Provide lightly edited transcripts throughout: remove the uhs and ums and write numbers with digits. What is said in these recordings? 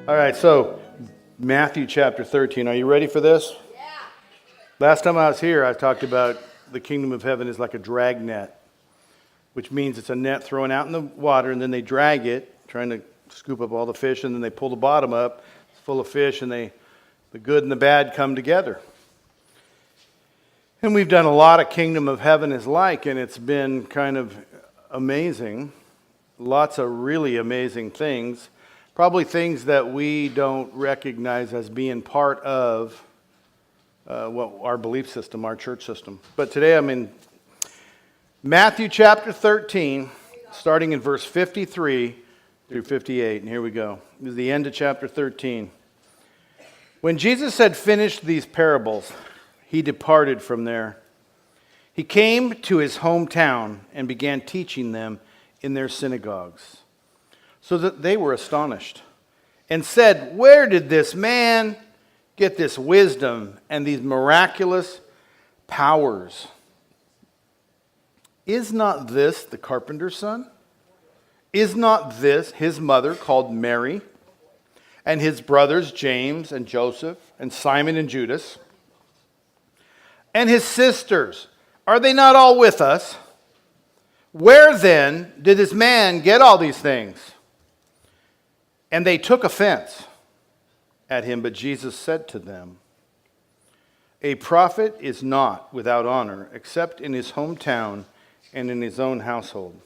All right, so Matthew chapter 13. Are you ready for this? Yeah. Last time I was here, I talked about the kingdom of heaven is like a drag net, which means it's a net thrown out in the water, and then they drag it, trying to scoop up all the fish, and then they pull the bottom up, it's full of fish, and the good and the bad come together. And we've done a lot of kingdom of heaven is like, and it's been kind of amazing. Lots of really amazing things. Probably things that we don't recognize as being part of our belief system, our church system. But today I'm in Matthew chapter 13, starting in verse 53 through 58. And here we go. This is the end of chapter 13. When Jesus had finished these parables, he departed from there. He came to his hometown and began teaching them in their synagogues, so that they were astonished and said, "Where did this man get this wisdom and these miraculous powers? Is not this the carpenter's son? Is not this his mother called Mary, and his brothers James and Joseph and Simon and Judas? And his sisters, are they not all with us? Where then did this man get all these things?" And they took offense at him, but Jesus said to them, "A prophet is not without honor, except in his hometown and in his own household."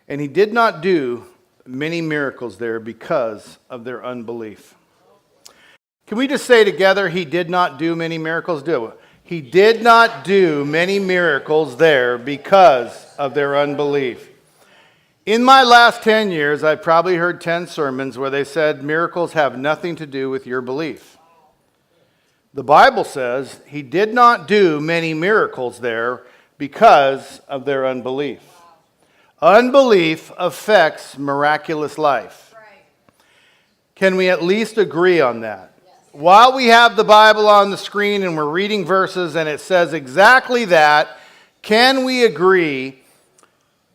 And he did not do many miracles there because of their unbelief. Can we just say together, he did not do many miracles? Do it. He did not do many miracles there because of their unbelief. In my last 10 years, I've probably heard 10 sermons where they said miracles have nothing to do with your belief. The Bible says he did not do many miracles there because of their unbelief. Unbelief affects miraculous life. Can we at least agree on that? While we have the Bible on the screen and we're reading verses and it says exactly that, can we agree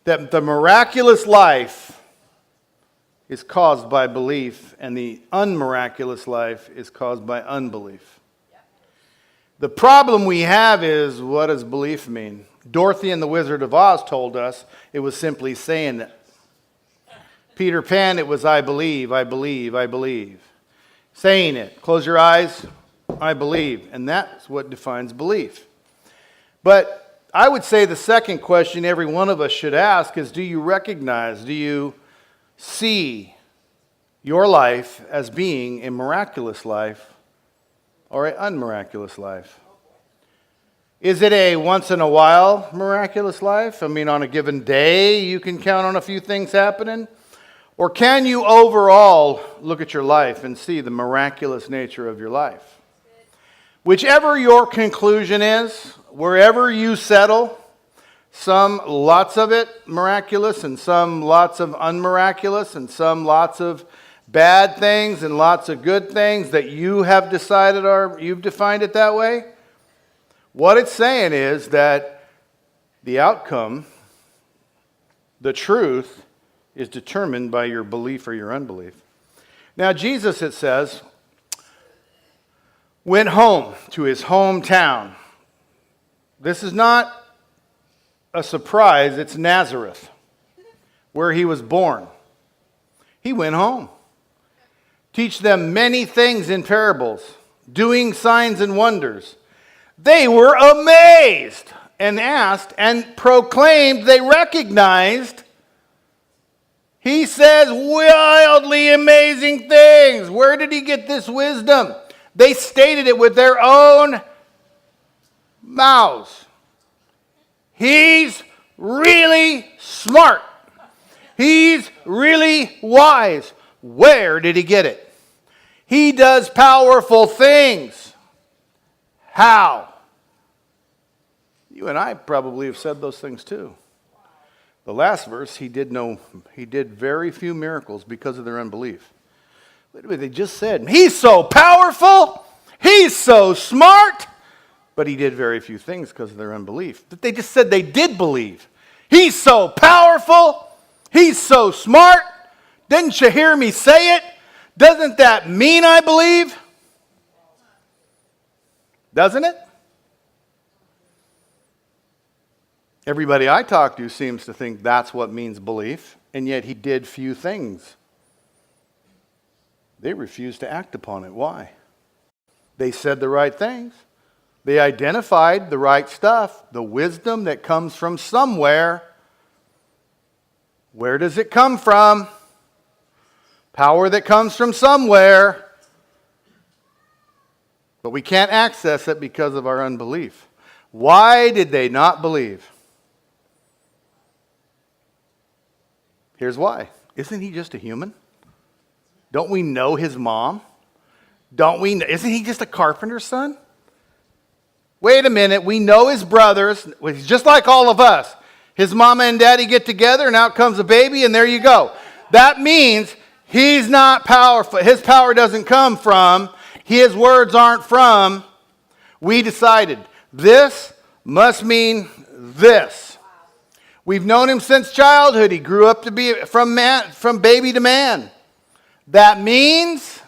that the miraculous life is caused by belief and the unmiraculous life is caused by unbelief? The problem we have is, what does belief mean? Dorothy and the Wizard of Oz told us it was simply saying it. Peter Pan, it was I believe, I believe, I believe. Saying it. Close your eyes, I believe. And that's what defines belief. But I would say the second question every one of us should ask is, do you recognize, do you see your life as being a miraculous life or an unmiraculous life? Is it a once in a while miraculous life? I mean, on a given day you can count on a few things happening? Or can you overall look at your life and see the miraculous nature of your life? Whichever your conclusion is, wherever you settle, some lots of it miraculous and some lots of unmiraculous and some lots of bad things and lots of good things that you have decided you've defined it that way. What it's saying is that the outcome, the truth, is determined by your belief or your unbelief. Now Jesus, it says, went home to his hometown. This is not a surprise. It's Nazareth, where he was born. He went home. Teach them many things in parables, doing signs and wonders. They were amazed and asked and proclaimed, they recognized. He says wildly amazing things. Where did he get this wisdom? They stated it with their own mouths. He's really smart. He's really wise. Where did he get it? He does powerful things. How? You and I probably have said those things too. The last verse, he did very few miracles because of their unbelief. Wait a minute, they just said, he's so powerful, he's so smart, but he did very few things because of their unbelief. But they just said they did believe. He's so powerful, he's so smart. Didn't you hear me say it? Doesn't that mean I believe? Doesn't it? Everybody I talk to seems to think that's what means belief, and yet he did few things. They refused to act upon it. Why? They said the right things. They identified the right stuff, the wisdom that comes from somewhere. Where does it come from? Power that comes from somewhere. But we can't access it because of our unbelief. Why did they not believe? Here's why. Isn't he just a human? Don't we know his mom? Isn't he just a carpenter's son? Wait a minute, we know his brothers. He's just like all of us. His mama and daddy get together and out comes a baby and there you go. That means he's not powerful. His power doesn't come from, his words aren't from. We decided this must mean this. We've known him since childhood. He grew up to be from baby to man. That means.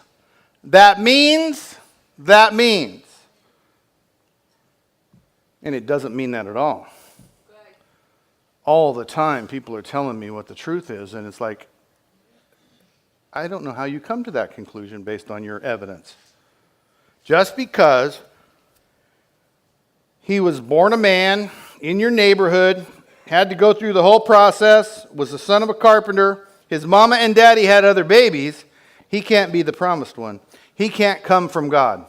And it doesn't mean that at all. All the time people are telling me what the truth is, and it's like, I don't know how you come to that conclusion based on your evidence. Just because he was born a man in your neighborhood, had to go through the whole process, was the son of a carpenter, his mama and daddy had other babies, he can't be the promised one. He can't come from God.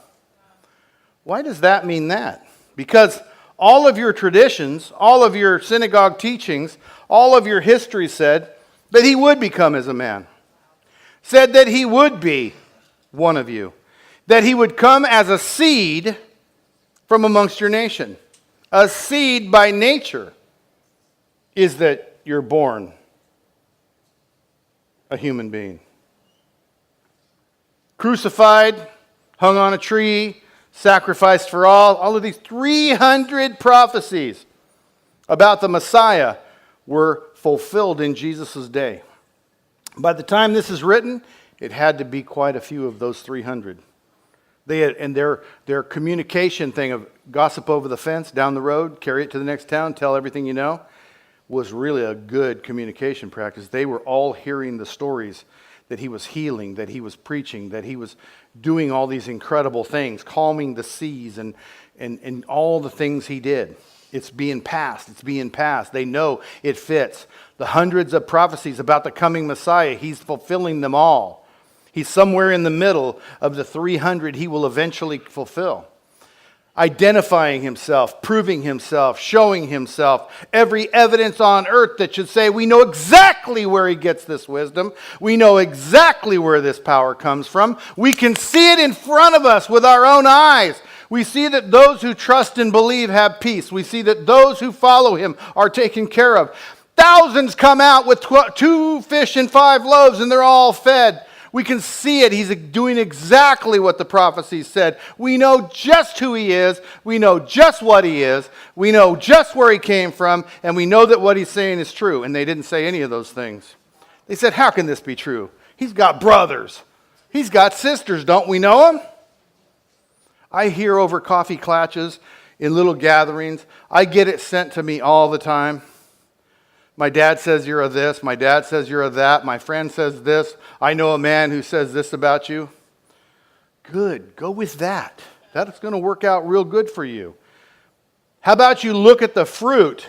Why does that mean that? Because all of your traditions, all of your synagogue teachings, all of your history said that he would become as a man. Said that he would be one of you. That he would come as a seed from amongst your nation. A seed by nature is that you're born a human being. Crucified, hung on a tree, sacrificed for all of these 300 prophecies about the Messiah were fulfilled in Jesus' day. By the time this is written, it had to be quite a few of those 300. They had, and their communication thing of gossip over the fence, down the road, carry it to the next town, tell everything you know, was really a good communication practice. They were all hearing the stories that he was healing, that he was preaching, that he was doing all these incredible things, calming the seas and all the things he did. It's being passed. They know it fits. The hundreds of prophecies about the coming Messiah, he's fulfilling them all. He's somewhere in the middle of the 300 he will eventually fulfill. Identifying himself, proving himself, showing himself, every evidence on earth that should say we know exactly where he gets this wisdom. We know exactly where this power comes from. We can see it in front of us with our own eyes. We see that those who trust and believe have peace. We see that those who follow him are taken care of. Thousands come out with 2 fish and 5 loaves and they're all fed. We can see it. He's doing exactly what the prophecies said. We know just who he is. We know just what he is. We know just where he came from. And we know that what he's saying is true. And they didn't say any of those things. They said, how can this be true? He's got brothers. He's got sisters. Don't we know him? I hear over coffee klatches in little gatherings. I get it sent to me all the time. My dad says you're a this. My dad says you're a that. My friend says this. I know a man who says this about you. Good. Go with that. That's going to work out real good for you. How about you look at the fruit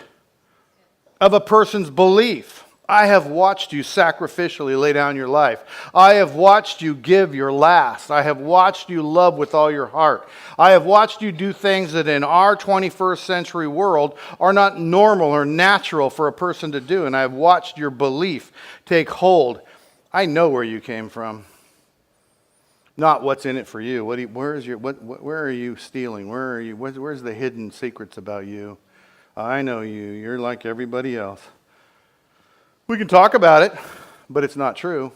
of a person's belief? I have watched you sacrificially lay down your life. I have watched you give your last. I have watched you love with all your heart. I have watched you do things that in our 21st century world are not normal or natural for a person to do. And I have watched your belief take hold. I know where you came from. Not what's in it for you. Where are you stealing? Where's the hidden secrets about you? I know you. You're like everybody else. We can talk about it, but it's not true.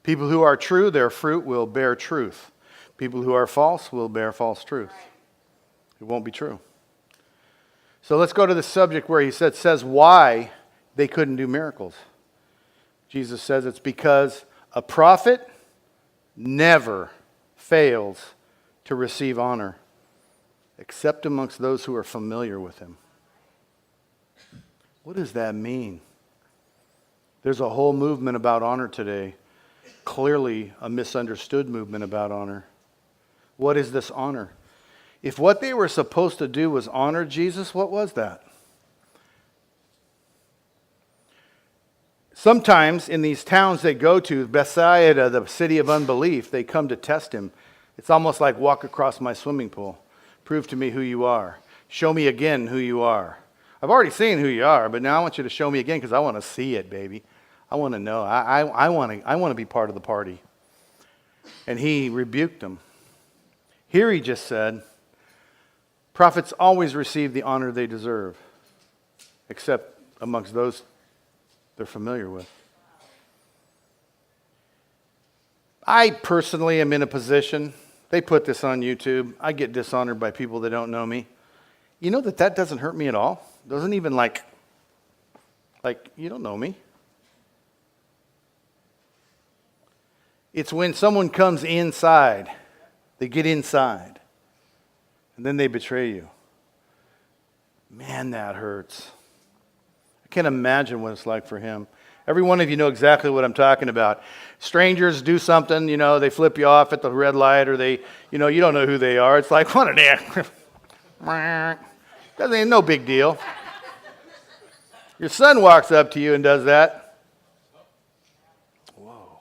People who are true, their fruit will bear truth. People who are false will bear false truth. It won't be true. So let's go to the subject where he says why they couldn't do miracles. Jesus says it's because a prophet never fails to receive honor, except amongst those who are familiar with him. What does that mean? There's a whole movement about honor today. Clearly a misunderstood movement about honor. What is this honor? If what they were supposed to do was honor Jesus, what was that? Sometimes in these towns they go to, Bethsaida, the city of unbelief, they come to test him. It's almost like walk across my swimming pool. Prove to me who you are. Show me again who you are. I've already seen who you are, but now I want you to show me again because I want to see it, baby. I want to know. I want to be part of the party. And he rebuked them. Here he just said, prophets always receive the honor they deserve, except amongst those they're familiar with. I personally am in a position, they put this on YouTube, I get dishonored by people that don't know me. You know that doesn't hurt me at all? Doesn't even like you don't know me. It's when someone comes inside, they get inside, and then they betray you. Man, that hurts. I can't imagine what it's like for him. Every one of you know exactly what I'm talking about. Strangers do something, they flip you off at the red light, or they, you don't know who they are. It's like, what an ass. Ain't no big deal. Your son walks up to you and does that. Whoa.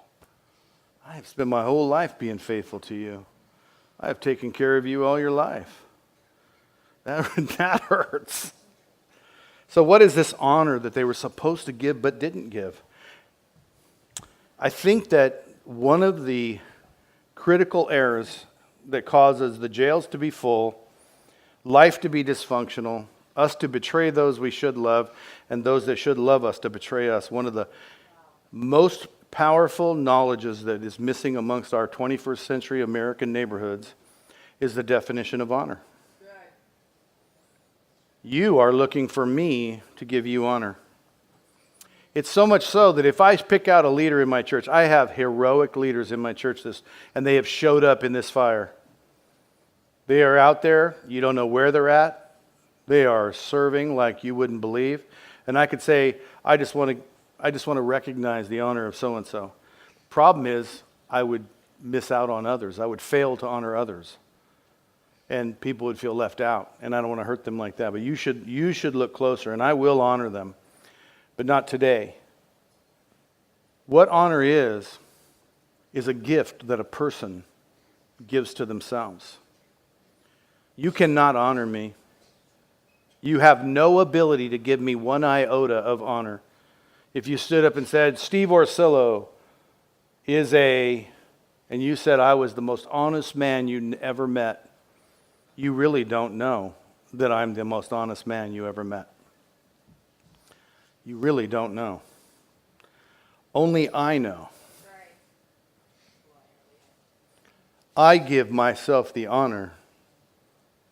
I have spent my whole life being faithful to you. I have taken care of you all your life. That hurts. So what is this honor that they were supposed to give but didn't give? I think that one of the critical errors that causes the jails to be full, life to be dysfunctional, us to betray those we should love, and those that should love us to betray us, one of the most powerful knowledges that is missing amongst our 21st century American neighborhoods is the definition of honor. You are looking for me to give you honor. It's so much so that if I pick out a leader in my church, I have heroic leaders in my church, and they have showed up in this fire. They are out there. You don't know where they're at. They are serving like you wouldn't believe. And I could say, I just want to recognize the honor of so-and-so. Problem is, I would miss out on others. I would fail to honor others. And people would feel left out, and I don't want to hurt them like that. But you should look closer, and I will honor them, but not today. What honor is a gift that a person gives to themselves. You cannot honor me. You have no ability to give me one iota of honor. If you stood up and said, Steve Orsillo is and you said I was the most honest man you ever met, you really don't know that I'm the most honest man you ever met. You really don't know. Only I know. I give myself the honor.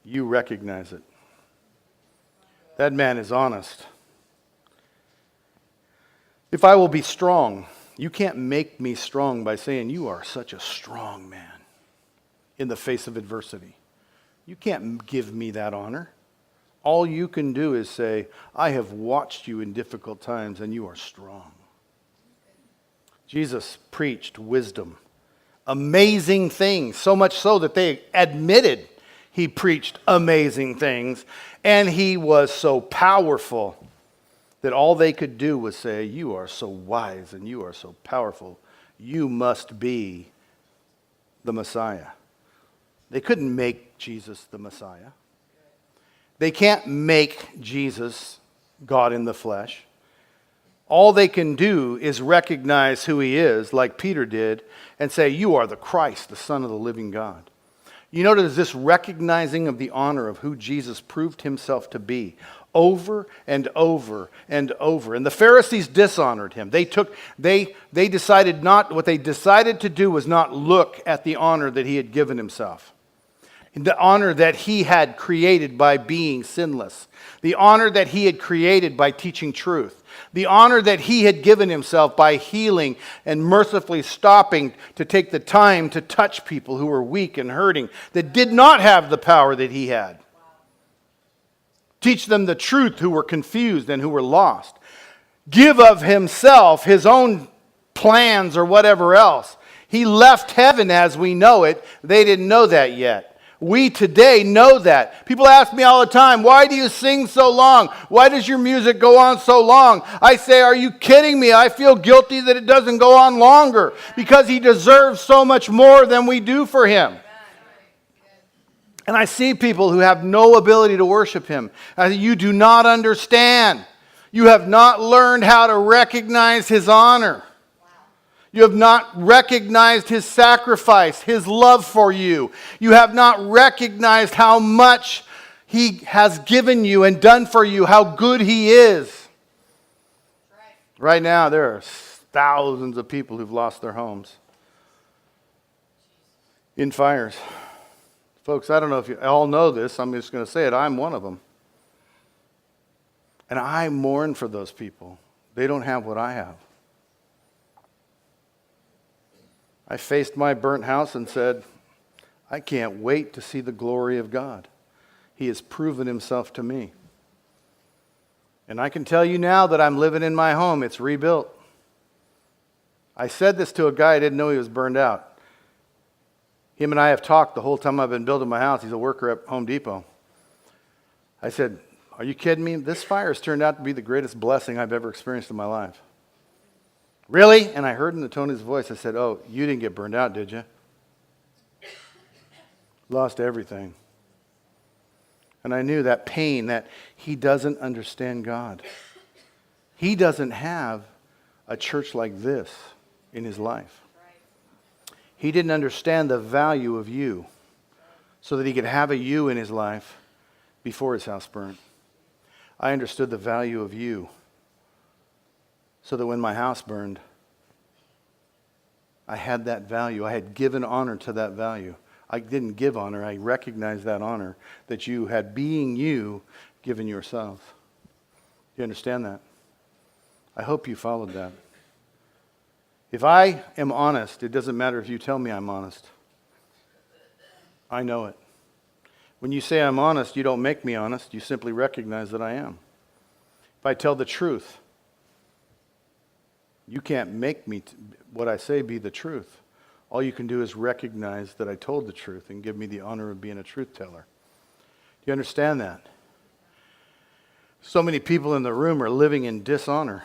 You recognize it. That man is honest. If I will be strong, you can't make me strong by saying you are such a strong man in the face of adversity. You can't give me that honor. All you can do is say, I have watched you in difficult times and you are strong. Jesus preached wisdom, amazing things, so much so that they admitted he preached amazing things, and he was so powerful that all they could do was say, you are so wise and you are so powerful. You must be the Messiah. They couldn't make Jesus the Messiah. They can't make Jesus God in the flesh. All they can do is recognize who he is, like Peter did, and say, you are the Christ, the Son of the living God. You notice this recognizing of the honor of who Jesus proved himself to be over and over and over. And the Pharisees dishonored him. They decided to do was not look at the honor that he had given himself. The honor that he had created by being sinless. The honor that he had created by teaching truth. The honor that he had given himself by healing and mercifully stopping to take the time to touch people who were weak and hurting, that did not have the power that he had. Teach them the truth who were confused and who were lost. Give of himself his own plans or whatever else. He left heaven as we know it. They didn't know that yet. We today know that. People ask me all the time, why do you sing so long? Why does your music go on so long? I say, are you kidding me? I feel guilty that it doesn't go on longer because he deserves so much more than we do for him. And I see people who have no ability to worship him. You do not understand. You have not learned how to recognize his honor. You have not recognized his sacrifice, his love for you. You have not recognized how much he has given you and done for you, how good he is. Right now, there are thousands of people who've lost their homes in fires. Folks, I don't know if you all know this. I'm just going to say it. I'm one of them. And I mourn for those people. They don't have what I have. I faced my burnt house and said, I can't wait to see the glory of God. He has proven himself to me. And I can tell you now that I'm living in my home. It's rebuilt. I said this to a guy I didn't know he was burned out. Him and I have talked the whole time I've been building my house. He's a worker at Home Depot. I said, are you kidding me? This fire has turned out to be the greatest blessing I've ever experienced in my life. Really? And I heard in the tone of his voice, I said, oh, you didn't get burned out, did you? Lost everything. And I knew that pain, that he doesn't understand God. He doesn't have a church like this in his life. He didn't understand the value of you so that he could have a you in his life before his house burned. I understood the value of you so that when my house burned, I had that value. I had given honor to that value. I didn't give honor. I recognized that honor that you had, being you, given yourself. You understand that? I hope you followed that. If I am honest, it doesn't matter if you tell me I'm honest. I know it. When you say I'm honest, you don't make me honest. You simply recognize that I am. If I tell the truth, you can't make me what I say be the truth. All you can do is recognize that I told the truth and give me the honor of being a truth teller. Do you understand that? So many people in the room are living in dishonor.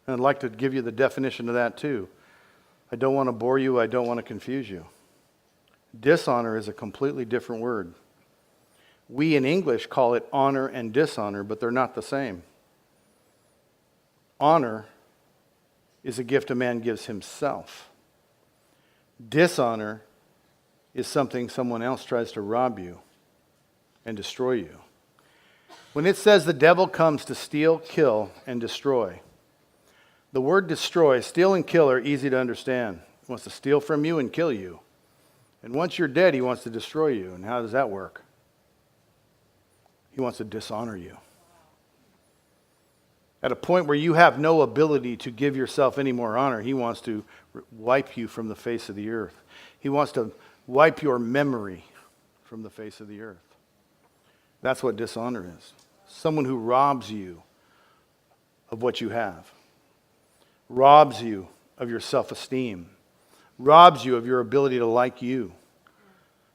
And I'd like to give you the definition of that too. I don't want to bore you. I don't want to confuse you. Dishonor is a completely different word. We in English call it honor and dishonor, but they're not the same. Honor is a gift a man gives himself. Dishonor is something someone else tries to rob you and destroy you. When it says the devil comes to steal, kill, and destroy, the word destroy, steal and kill are easy to understand. He wants to steal from you and kill you. And once you're dead, he wants to destroy you. And how does that work? He wants to dishonor you. At a point where you have no ability to give yourself any more honor, he wants to wipe you from the face of the earth. He wants to wipe your memory from the face of the earth. That's what dishonor is. Someone who robs you of what you have, robs you of your self-esteem, robs you of your ability to like you,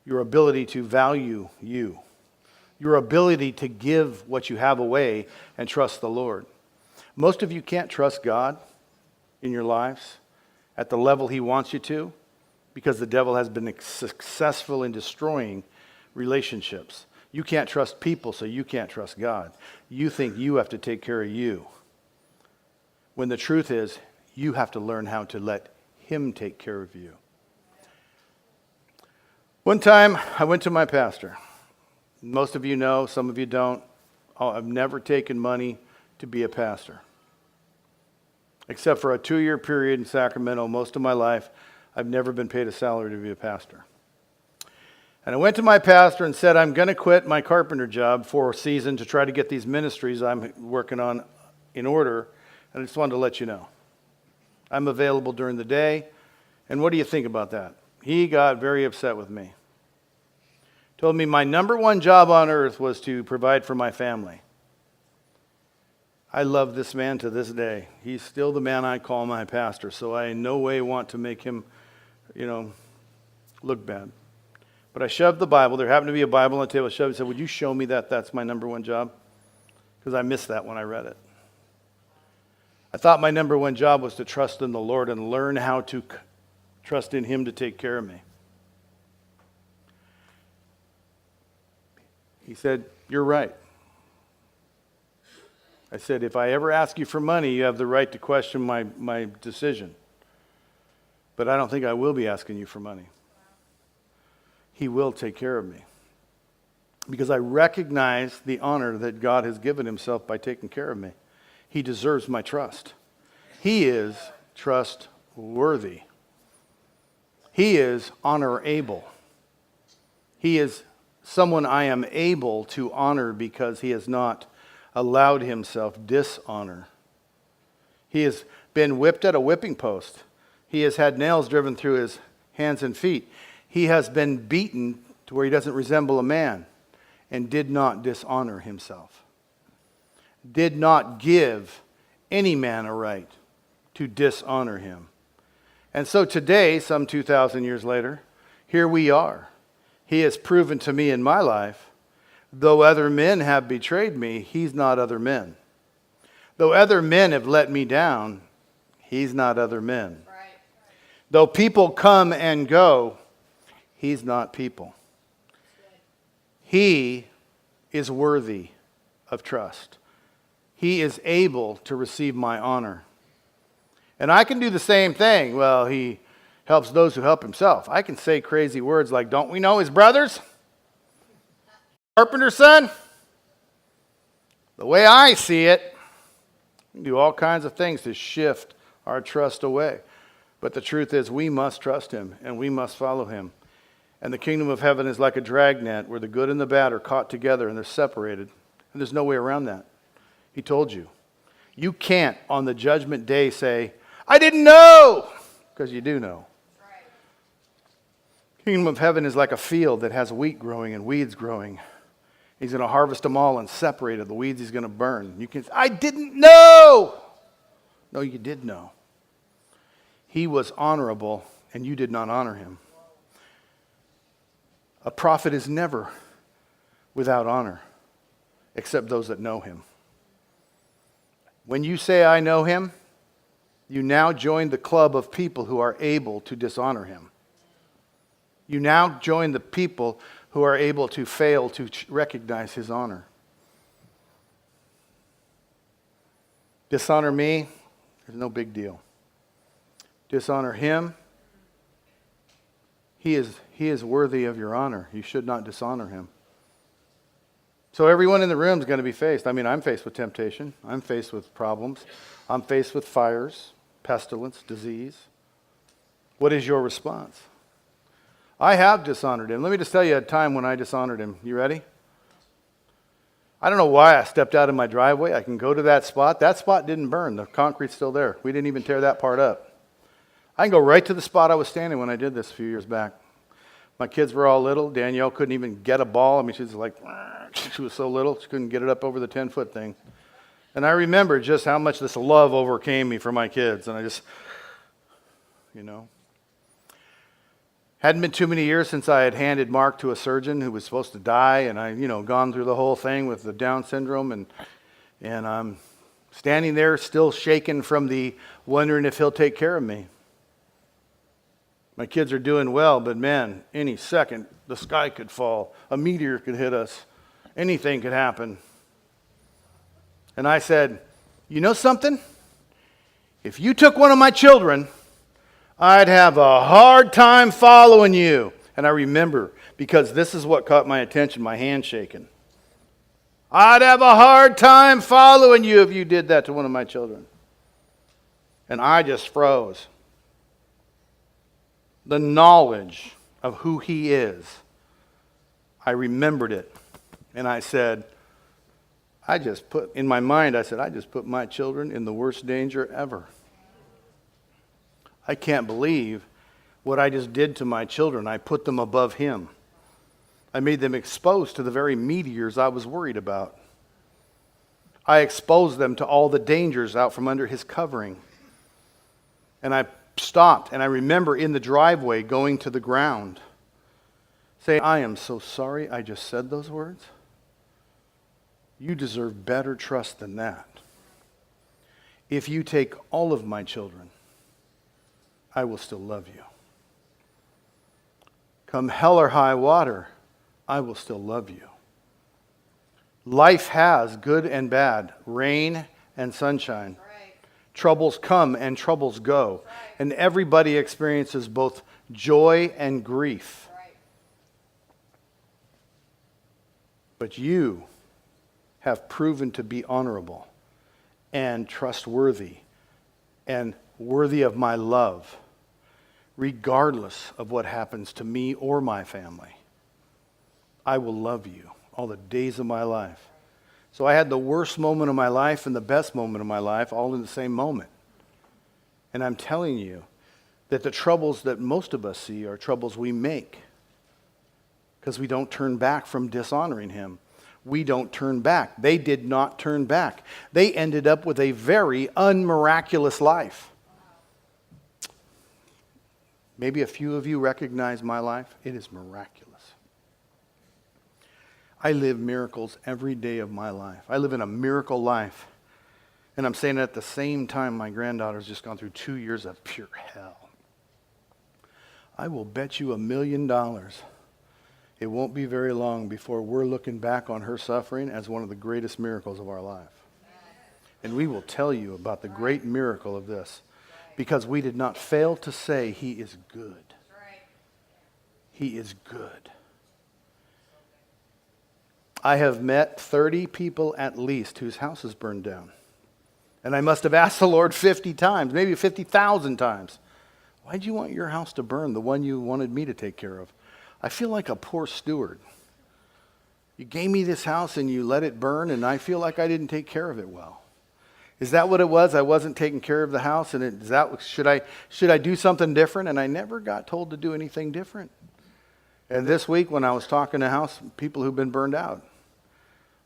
your ability to value you, your ability to give what you have away and trust the Lord. Most of you can't trust God in your lives at the level he wants you to because the devil has been successful in destroying relationships. You can't trust people, so you can't trust God. You think you have to take care of you. When the truth is, you have to learn how to let him take care of you. One time, I went to my pastor. Most of you know, some of you don't. I've never taken money to be a pastor. Except for a 2-year period in Sacramento, most of my life, I've never been paid a salary to be a pastor. And I went to my pastor and said, I'm going to quit my carpenter job for a season to try to get these ministries I'm working on in order. And I just wanted to let you know. I'm available during the day. And what do you think about that? He got very upset with me. Told me my number one job on earth was to provide for my family. I love this man to this day. He's still the man I call my pastor, so I in no way want to make him, look bad. But I shoved the Bible. There happened to be a Bible on the table. I shoved it and said, would you show me that that's my number one job? Because I missed that when I read it. I thought my number one job was to trust in the Lord and learn how to trust in Him to take care of me. He said, you're right. I said, if I ever ask you for money, you have the right to question my decision. But I don't think I will be asking you for money. He will take care of me. Because I recognize the honor that God has given Himself by taking care of me. He deserves my trust. He is trustworthy. He is honorable. He is someone I am able to honor because He has not allowed Himself dishonor. He has been whipped at a whipping post. He has had nails driven through His hands and feet. He has been beaten to where He doesn't resemble a man and did not dishonor Himself. Did not give any man a right to dishonor Him. And so today, some 2,000 years later, here we are. He has proven to me in my life, though other men have betrayed me, He's not other men. Though other men have let me down, He's not other men. Right. Though people come and go, He's not people. He is worthy of trust. He is able to receive my honor. And I can do the same thing. Well, He helps those who help Himself. I can say crazy words like, don't we know His brothers? Carpenter's son? The way I see it, we can do all kinds of things to shift our trust away. But the truth is we must trust Him and we must follow Him. And the kingdom of heaven is like a dragnet where the good and the bad are caught together and they're separated. And there's no way around that. He told you. You can't on the judgment day say, I didn't know, because you do know. Right. Kingdom of heaven is like a field that has wheat growing and weeds growing. He's going to harvest them all and separate it. The weeds He's going to burn. You can say, I didn't know. No, you did know. He was honorable and you did not honor Him. A prophet is never without honor, except those that know Him. When you say, I know Him, you now join the club of people who are able to dishonor Him. You now join the people who are able to fail to recognize His honor. Dishonor me, there's no big deal. Dishonor Him, He is worthy of your honor. You should not dishonor Him. So everyone in the room is going to be faced. I mean, I'm faced with temptation. I'm faced with problems. I'm faced with fires, pestilence, disease. What is your response? I have dishonored Him. Let me just tell you a time when I dishonored Him. You ready? I don't know why I stepped out of my driveway. I can go to that spot. That spot didn't burn. The concrete's still there. We didn't even tear that part up. I can go right to the spot I was standing when I did this a few years back. My kids were all little. Danielle couldn't even get a ball. I mean, she was like, she was so little, she couldn't get it up over the 10-foot thing. And I remember just how much this love overcame me for my kids. And I just, hadn't been too many years since I had handed Mark to a surgeon who was supposed to die. And I, gone through the whole thing with the Down syndrome. And I'm standing there still shaken from the wondering if He'll take care of me. My kids are doing well, but man, any second the sky could fall. A meteor could hit us. Anything could happen. And I said, you know something? If you took one of my children, I'd have a hard time following you. And I remember, because this is what caught my attention, my hand shaking. I'd have a hard time following you if you did that to one of my children. And I just froze. The knowledge of who He is I remembered it. And I said, in my mind, I said, I just put my children in the worst danger ever. I can't believe what I just did to my children. I put them above him. I made them exposed to the very meteors I was worried about. I exposed them to all the dangers out from under his covering. And I stopped, and I remember in the driveway going to the ground, saying, I am so sorry I just said those words. You deserve better trust than that. If you take all of my children, I will still love you. Come hell or high water, I will still love you. Life has good and bad, rain and sunshine. Right. Troubles come and troubles go. Right. And everybody experiences both joy and grief. Right. But you have proven to be honorable and trustworthy and worthy of my love, regardless of what happens to me or my family. I will love you all the days of my life. So I had the worst moment of my life and the best moment of my life all in the same moment. And I'm telling you that the troubles that most of us see are troubles we make because we don't turn back from dishonoring him. We don't turn back. They did not turn back. They ended up with a very unmiraculous life. Maybe a few of you recognize my life. It is miraculous. I live miracles every day of my life. I live in a miracle life. And I'm saying at the same time, my granddaughter's just gone through 2 years of pure hell. I will bet you $1 million it won't be very long before we're looking back on her suffering as one of the greatest miracles of our life. And we will tell you about the great miracle of this because we did not fail to say he is good. He is good. I have met 30 people at least whose houses burned down. And I must have asked the Lord 50 times, maybe 50,000 times, why'd you want your house to burn, the one you wanted me to take care of? I feel like a poor steward. You gave me this house and you let it burn, and I feel like I didn't take care of it well. Is that what it was? I wasn't taking care of the house, and should I do something different? And I never got told to do anything different. And this week when I was talking to people who've been burned out,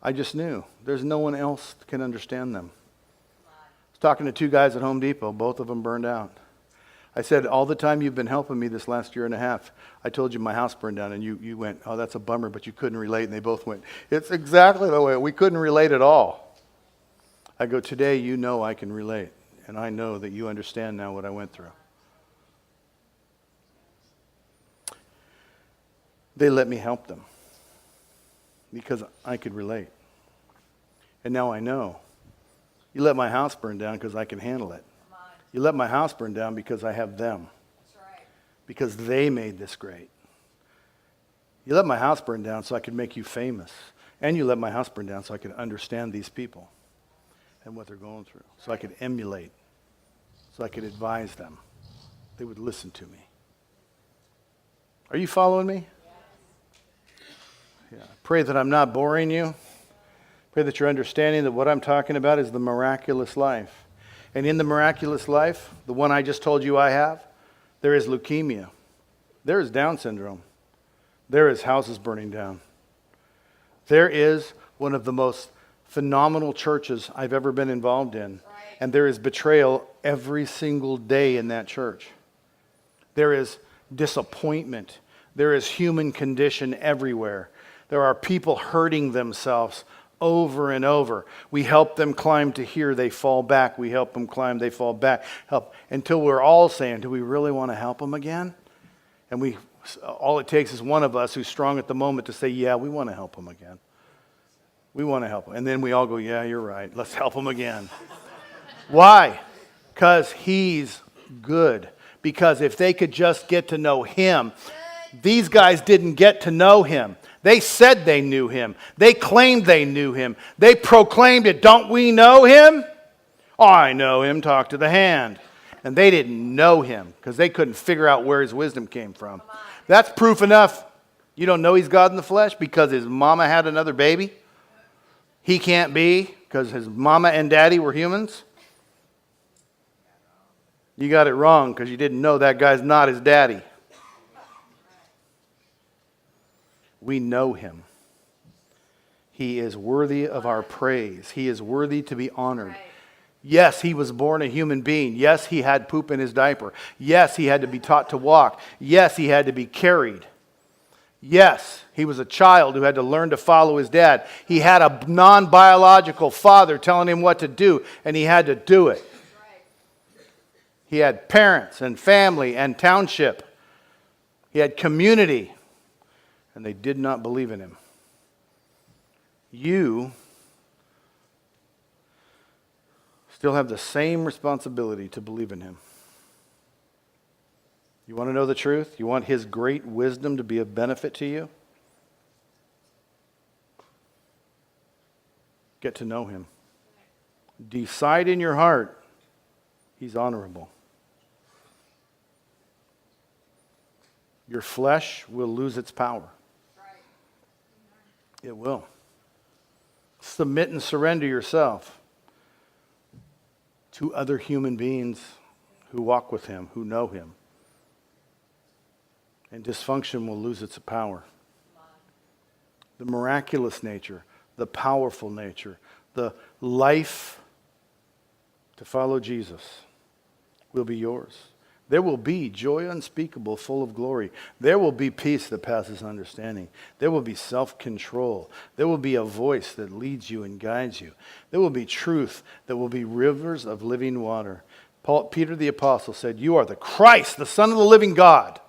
I just knew there's no one else that can understand them. I was talking to 2 guys at Home Depot, both of them burned out. I said, all the time you've been helping me this last year and a half, I told you my house burned down, and you went, oh, that's a bummer, but you couldn't relate, and they both went, it's exactly the way, we couldn't relate at all. I go, today you know I can relate, and I know that you understand now what I went through. They let me help them because I could relate. And now I know. You let my house burn down because I can handle it. You let my house burn down because I have them. That's right. Because they made this great. You let my house burn down so I could make you famous. And you let my house burn down so I could understand these people and what they're going through. So I could emulate. So I could advise them. They would listen to me. Are you following me? Yeah. Pray that I'm not boring you. Pray that you're understanding that what I'm talking about is the miraculous life. And in the miraculous life, the one I just told you I have, there is leukemia. There is Down syndrome. There is houses burning down. There is one of the most phenomenal churches I've ever been involved in. And there is betrayal every single day in that church. There is disappointment. There is human condition everywhere. There are people hurting themselves over and over. We help them climb to here, they fall back. We help them climb, they fall back. Help until we're all saying, do we really want to help them again? And all it takes is one of us who's strong at the moment to say, yeah, we want to help them again. We want to help them. And then we all go, yeah, you're right. Let's help them again. Why? Because he's good. Because if they could just get to know him, these guys didn't get to know him. They said they knew him. They claimed they knew him. They proclaimed it. Don't we know him? Oh, I know him. Talk to the hand. And they didn't know him because they couldn't figure out where his wisdom came from. That's proof enough You don't know he's God in the flesh because his mama had another baby? He can't be because his mama and daddy were humans? You got it wrong because you didn't know that guy's not his daddy. We know him. He is worthy of our praise. He is worthy to be honored. Yes, he was born a human being. Yes, he had poop in his diaper. Yes, he had to be taught to walk. Yes, he had to be carried. Yes, he was a child who had to learn to follow his dad. He had a non-biological father telling him what to do, and he had to do it. He had parents and family and township. He had community, and they did not believe in him. You still have the same responsibility to believe in him. You want to know the truth? You want his great wisdom to be of benefit to you? Get to know him. Decide in your heart he's honorable. Your flesh will lose its power. It will. Submit and surrender yourself to other human beings who walk with him, who know him. And dysfunction will lose its power. The miraculous nature, the powerful nature, the life to follow Jesus will be yours. There will be joy unspeakable, full of glory. There will be peace that passes understanding. There will be self-control. There will be a voice that leads you and guides you. There will be truth. There will be rivers of living water. Peter the Apostle said, "You are the Christ, the Son of the living God."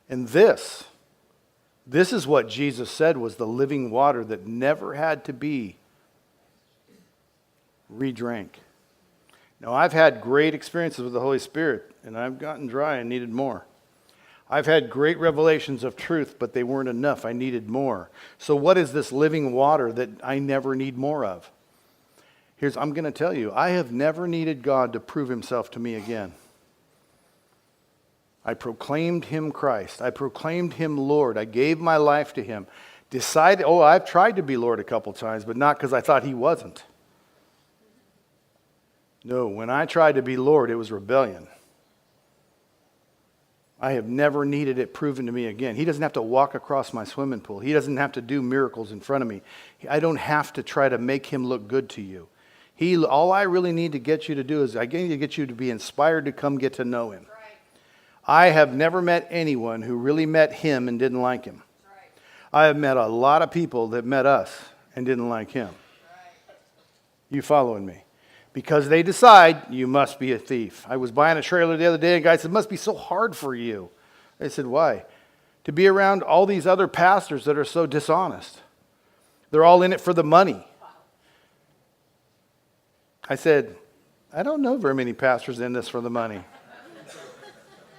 And this is what Jesus said was the living water that never had to be re-drank. Now, I've had great experiences with the Holy Spirit, and I've gotten dry and needed more. I've had great revelations of truth, but they weren't enough. I needed more. So what is this living water that I never need more of? I'm going to tell you, I have never needed God to prove himself to me again. I proclaimed him Christ. I proclaimed him Lord. I gave my life to him. I've tried to be Lord a couple times, but not because I thought he wasn't. No, when I tried to be Lord, it was rebellion. I have never needed it proven to me again. He doesn't have to walk across my swimming pool. He doesn't have to do miracles in front of me. I don't have to try to make him look good to you. All I really need to get you to do is I need to get you to be inspired to come get to know him. I have never met anyone who really met him and didn't like him. I have met a lot of people that met us and didn't like him. You following me? Because they decide you must be a thief. I was buying a trailer the other day, and a guy said, "It must be so hard for you." I said, "Why?" "To be around all these other pastors that are so dishonest. They're all in it for the money." I said, "I don't know very many pastors in this for the money."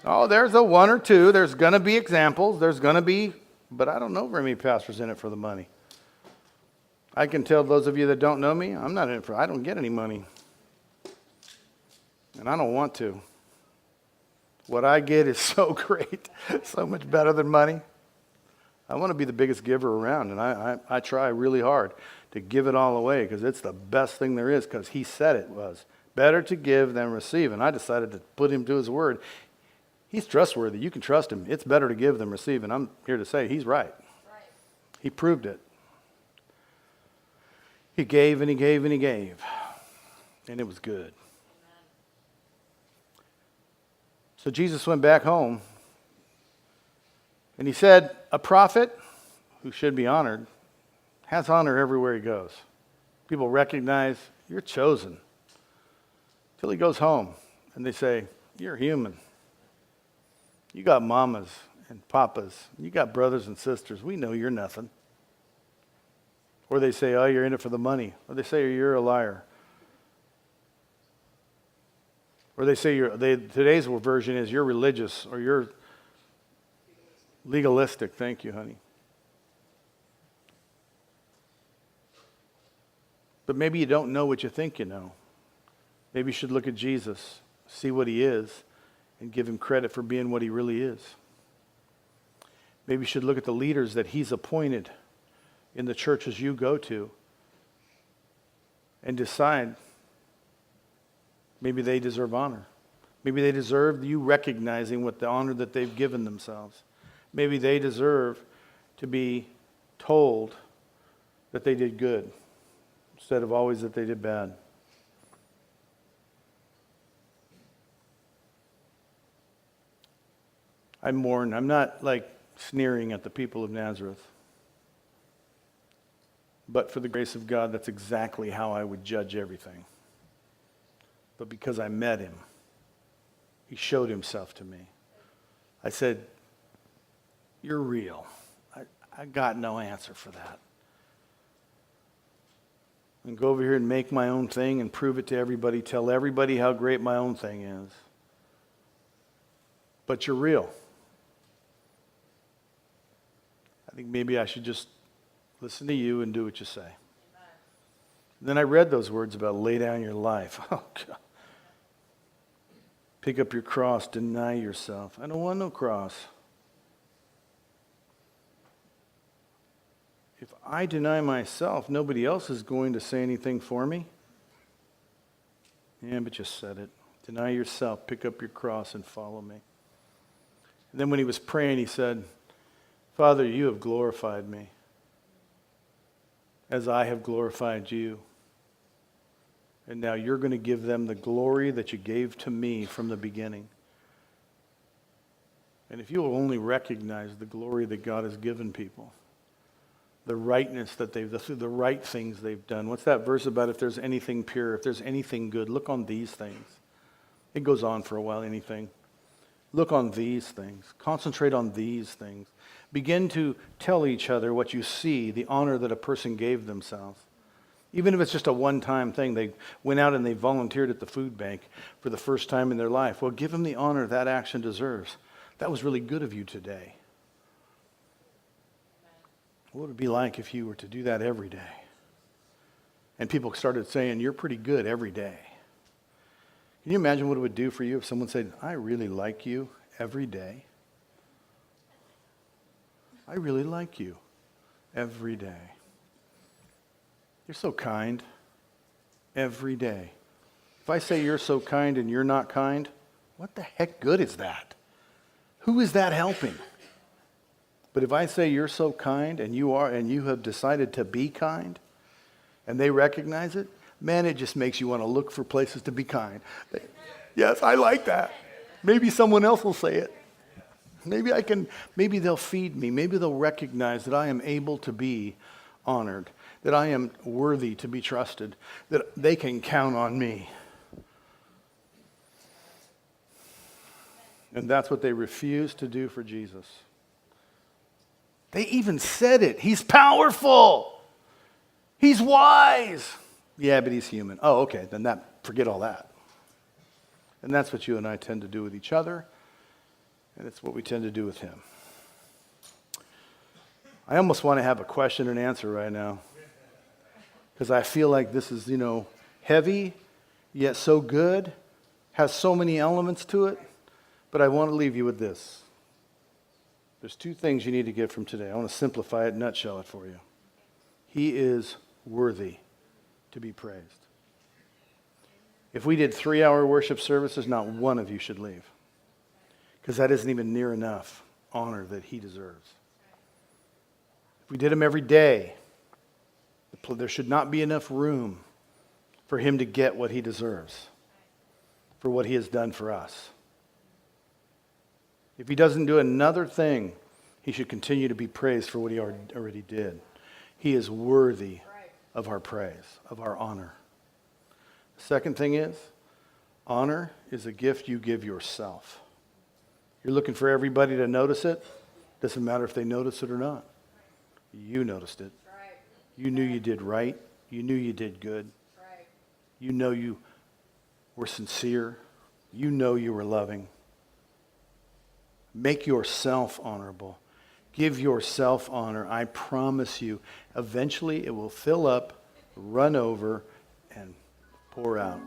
"Oh, there's a one or two. There's going to be examples. But I don't know very many pastors in it for the money." I can tell those of you that don't know me, I don't get any money. And I don't want to. What I get is so great, so much better than money. I want to be the biggest giver around, and I try really hard to give it all away because it's the best thing there is, because he said it was better to give than receive, and I decided to put him to his word. He's trustworthy. You can trust him. It's better to give than receive, and I'm here to say he's right. He proved it. He gave and he gave and he gave, and it was good. So Jesus went back home, and he said, "A prophet who should be honored has honor everywhere he goes." People recognize you're chosen. Till he goes home, and they say, "You're human. You got mamas and papas. You got brothers and sisters. We know you're nothing." Or they say, "Oh, you're in it for the money." Or they say, "You're a liar." Or they say, today's version is, "You're religious," or "You're legalistic." Thank you, honey. But maybe you don't know what you think you know. Maybe you should look at Jesus, see what he is, and give him credit for being what he really is. Maybe you should look at the leaders that he's appointed in the churches you go to and decide maybe they deserve honor. Maybe they deserve you recognizing what the honor that they've given themselves. Maybe they deserve to be told that they did good instead of always that they did bad. I mourn. I'm not like sneering at the people of Nazareth. But for the grace of God, that's exactly how I would judge everything. But because I met him, he showed himself to me. I said, you're real. I got no answer for that. And go over here and make my own thing and prove it to everybody. Tell everybody how great my own thing is. But you're real. I think maybe I should just listen to you and do what you say. Amen. Then I read those words about lay down your life. Oh, God. Pick up your cross, deny yourself. I don't want no cross. If I deny myself, nobody else is going to say anything for me. Yeah, but you said it. Deny yourself, pick up your cross, and follow me. And then when he was praying, he said, Father, you have glorified me as I have glorified you. And now you're going to give them the glory that you gave to me from the beginning. And if you will only recognize the glory that God has given people, the rightness that the right things they've done. What's that verse about? If there's anything pure, if there's anything good, look on these things. It goes on for a while, anything. Look on these things. Concentrate on these things. Begin to tell each other what you see, the honor that a person gave themselves. Even if it's just a one-time thing, they went out and they volunteered at the food bank for the first time in their life. Well, give them the honor that action deserves. That was really good of you today. What would it be like if you were to do that every day? And people started saying, you're pretty good every day. Can you imagine what it would do for you if someone said, I really like you every day? I really like you every day. You're so kind every day. If I say you're so kind and you're not kind, what the heck good is that? Who is that helping? But if I say you're so kind and you are, and you have decided to be kind, and they recognize it, man, it just makes you want to look for places to be kind. Yes, I like that. Maybe someone else will say it. Maybe they'll feed me. Maybe they'll recognize that I am able to be honored, that I am worthy to be trusted, that they can count on me. And that's what they refused to do for Jesus. They even said it. He's powerful. He's wise. Yeah, but he's human. Oh, okay, then forget all that. And that's what you and I tend to do with each other. And it's what we tend to do with him. I almost want to have a question and answer right now. Because I feel like this is, heavy, yet so good, has so many elements to it. But I want to leave you with this. There's two things you need to get from today. I want to simplify it, nutshell it for you. He is worthy to be praised. If we did 3-hour worship services, not one of you should leave. Because that isn't even near enough honor that he deserves. If we did them every day, there should not be enough room for him to get what he deserves, for what he has done for us. If he doesn't do another thing, he should continue to be praised for what he already did. He is worthy of our praise, of our honor. The second thing is, honor is a gift you give yourself. You're looking for everybody to notice it. Doesn't matter if they notice it or not. You noticed it. You knew you did right. You knew you did good. You know you were sincere. You know you were loving. Make yourself honorable. Give yourself honor. I promise you, eventually it will fill up, run over, and pour out.